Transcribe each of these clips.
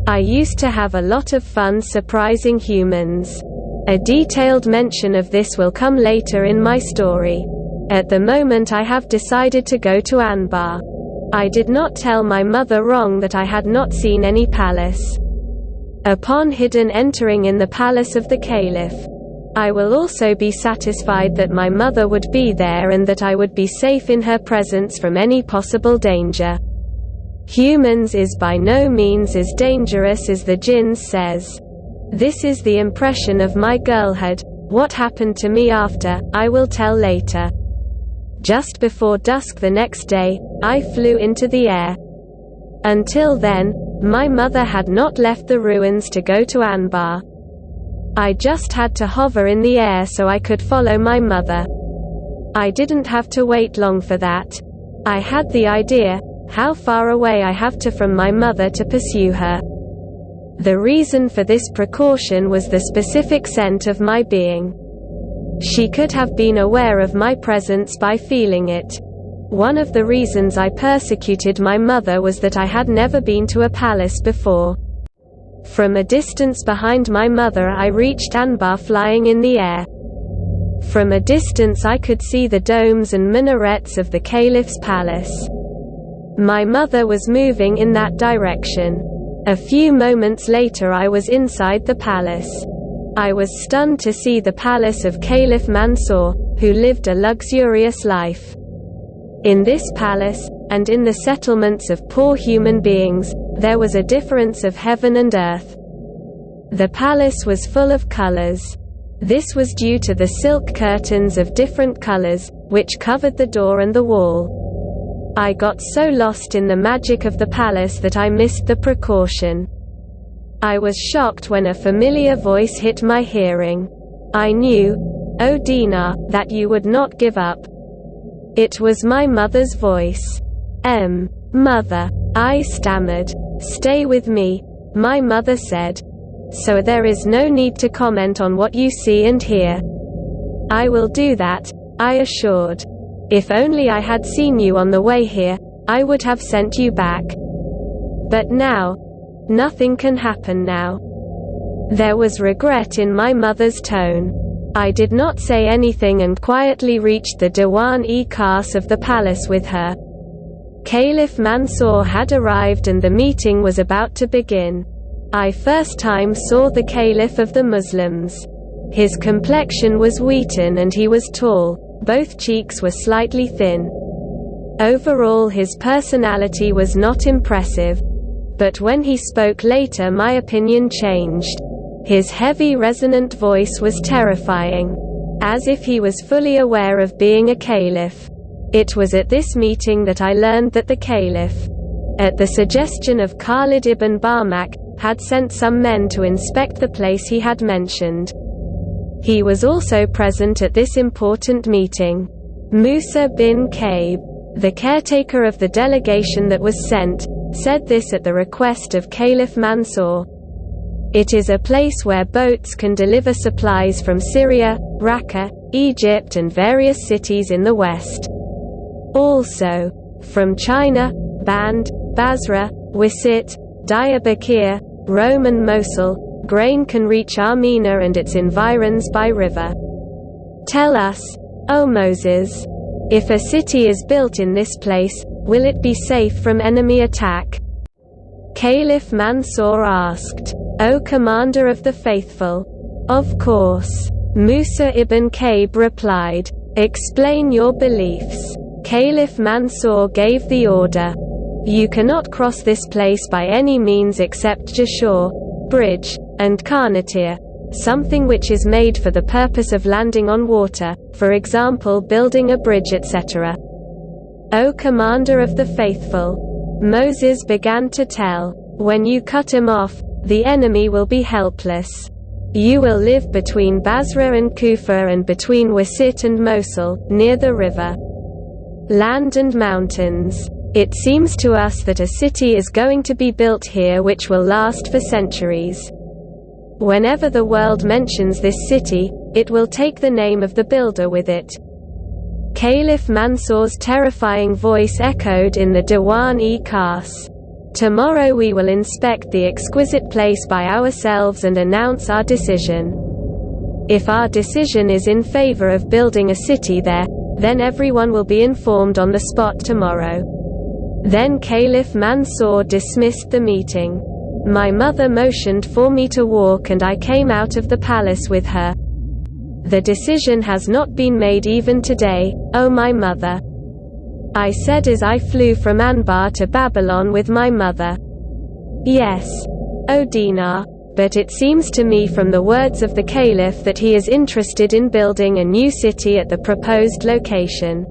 I used to have a lot of fun surprising humans. A detailed mention of this will come later in my story. At the moment I have decided to go to Anbar. I did not tell my mother wrong that I had not seen any palace. Upon hidden entering in the palace of the Caliph, I will also be satisfied that my mother would be there and that I would be safe in her presence from any possible danger. Humans is by no means as dangerous as the Jinn says. This is the impression of my girlhood. What happened to me after, I will tell later. Just before dusk the next day, I flew into the air. Until then, my mother had not left the ruins to go to Anbar. I just had to hover in the air so I could follow my mother. I didn't have to wait long for that. I had the idea, how far away I have to from my mother to pursue her. The reason for this precaution was the specific scent of my being. She could have been aware of my presence by feeling it. One of the reasons I persecuted my mother was that I had never been to a palace before. From a distance behind my mother I reached Anbar flying in the air. From a distance I could see the domes and minarets of the Caliph's palace. My mother was moving in that direction. A few moments later I was inside the palace. I was stunned to see the palace of Caliph Mansur, who lived a luxurious life. In this palace, and in the settlements of poor human beings, there was a difference of heaven and earth. The palace was full of colors. This was due to the silk curtains of different colors, which covered the door and the wall. I got so lost in the magic of the palace that I missed the precaution. I was shocked when a familiar voice hit my hearing. I knew, "Oh Dinar, that you would not give up." It was my mother's voice. Mother. I stammered. "Stay with me," my mother said. "So there is no need to comment on what you see and hear." "I will do that," I assured. "If only I had seen you on the way here, I would have sent you back. But now, nothing can happen now." There was regret in my mother's tone. I did not say anything and quietly reached the Diwan-e-Khas of the palace with her. Caliph Mansur had arrived and the meeting was about to begin. I first time saw the Caliph of the Muslims. His complexion was wheaten and he was tall. Both cheeks were slightly thin. Overall his personality was not impressive. But when he spoke later my opinion changed. His heavy resonant voice was terrifying. As if he was fully aware of being a caliph. It was at this meeting that I learned that the caliph, at the suggestion of Khalid ibn Barmak, had sent some men to inspect the place he had mentioned. He was also present at this important meeting. Musa bin Kaib, the caretaker of the delegation that was sent, said this at the request of Caliph Mansur. It is a place where boats can deliver supplies from Syria, Raqqa, Egypt and various cities in the west. Also, from China, Band, Basra, Wasit, Diyarbakir, Rome and Mosul, grain can reach Armenia and its environs by river. Tell us, O Moses, if a city is built in this place, will it be safe from enemy attack? Caliph Mansur asked. O Commander of the Faithful, of course. Musa ibn Kaib replied. Explain your beliefs. Caliph Mansur gave the order. You cannot cross this place by any means except Jashur, bridge, and Qarnatir, something which is made for the purpose of landing on water, for example building a bridge etc. O Commander of the Faithful, Moses began to tell, when you cut him off, the enemy will be helpless. You will live between Basra and Kufa and between Wasit and Mosul, near the river, land and mountains. It seems to us that a city is going to be built here which will last for centuries. Whenever the world mentions this city, it will take the name of the builder with it. Caliph Mansur's terrifying voice echoed in the Diwan-e-Khas. Tomorrow we will inspect the exquisite place by ourselves and announce our decision. If our decision is in favor of building a city there, then everyone will be informed on the spot tomorrow." Then Caliph Mansur dismissed the meeting. My mother motioned for me to walk and I came out of the palace with her. "The decision has not been made even today, O my mother," I said as I flew from Anbar to Babylon with my mother. "Yes, O Dinar, but it seems to me from the words of the Caliph that he is interested in building a new city at the proposed location."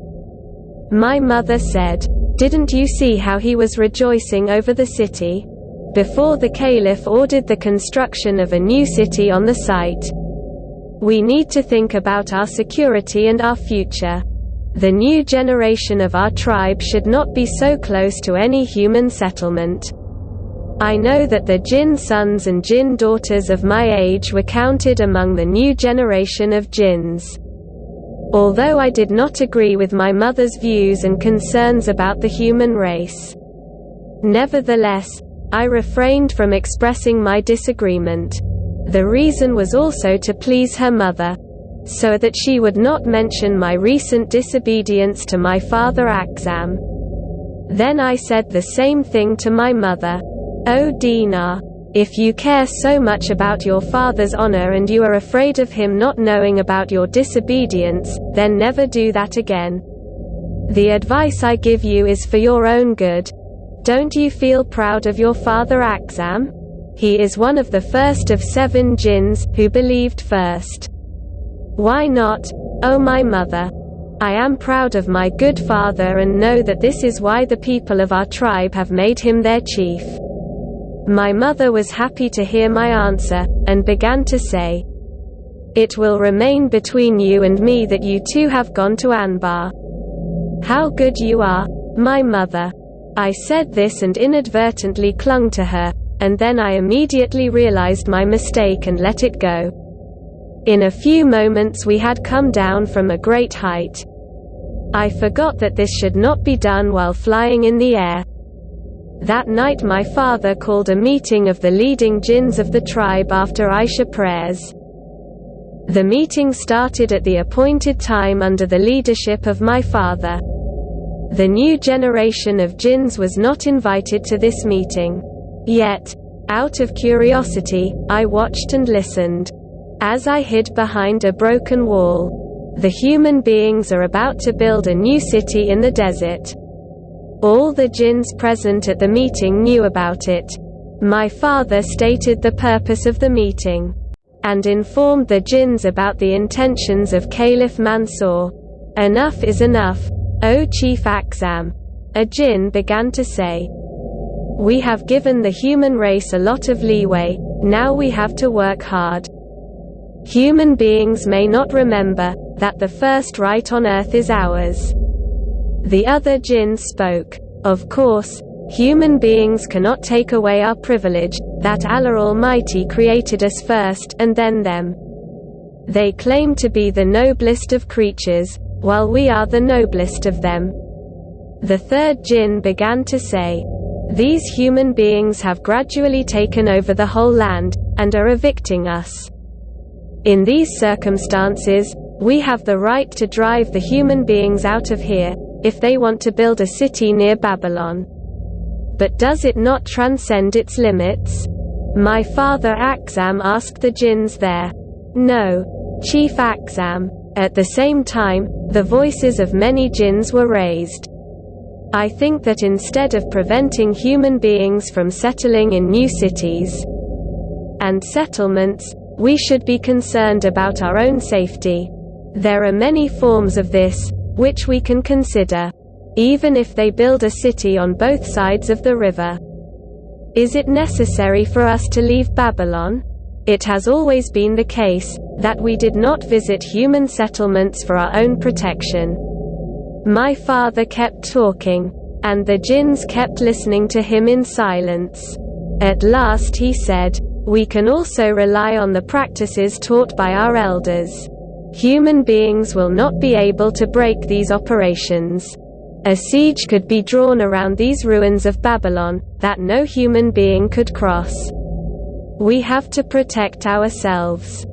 My mother said, "Didn't you see how he was rejoicing over the city? Before the Caliph ordered the construction of a new city on the site. We need to think about our security and our future. The new generation of our tribe should not be so close to any human settlement. I know that the Jinn sons and Jinn daughters of my age were counted among the new generation of Jinns." Although I did not agree with my mother's views and concerns about the human race, nevertheless, I refrained from expressing my disagreement. The reason was also to please her mother, so that she would not mention my recent disobedience to my father Akzam. Then I said the same thing to my mother. "O Dinar, if you care so much about your father's honor and you are afraid of him not knowing about your disobedience, then never do that again. The advice I give you is for your own good. Don't you feel proud of your father Akzam? He is one of the first of 7 Jinns, who believed first. Why not, O my mother? I am proud of my good father and know that this is why the people of our tribe have made him their chief." My mother was happy to hear my answer, and began to say, "It will remain between you and me that you two have gone to Anbar." "How good you are, my mother." I said this and inadvertently clung to her, and then I immediately realized my mistake and let it go. In a few moments we had come down from a great height. I forgot that this should not be done while flying in the air. That night my father called a meeting of the leading Jinns of the tribe after Isha prayers. The meeting started at the appointed time under the leadership of my father. The new generation of Jinns was not invited to this meeting. Yet, out of curiosity, I watched and listened. As I hid behind a broken wall, the human beings are about to build a new city in the desert. All the Jinns present at the meeting knew about it. My father stated the purpose of the meeting, and informed the Jinns about the intentions of Caliph Mansur. "Enough is enough, O Chief Akzam," a Jinn began to say. "We have given the human race a lot of leeway, now we have to work hard. Human beings may not remember that the first right on earth is ours." The other Jinns spoke. "Of course, human beings cannot take away our privilege, that Allah Almighty created us first, and then them. They claim to be the noblest of creatures, while we are the noblest of them." The third Jinn began to say, "These human beings have gradually taken over the whole land, and are evicting us. In these circumstances, we have the right to drive the human beings out of here, if they want to build a city near Babylon. But does it not transcend its limits?" My father Akzam asked the Jinns there. "No, Chief Akzam." At the same time, the voices of many Jinns were raised. "I think that instead of preventing human beings from settling in new cities and settlements, we should be concerned about our own safety. There are many forms of this, which we can consider. Even if they build a city on both sides of the river. Is it necessary for us to leave Babylon? It has always been the case, that we did not visit human settlements for our own protection." My father kept talking, and the Jinns kept listening to him in silence. At last he said, "We can also rely on the practices taught by our elders. Human beings will not be able to break these operations. A siege could be drawn around these ruins of Babylon, that no human being could cross. We have to protect ourselves.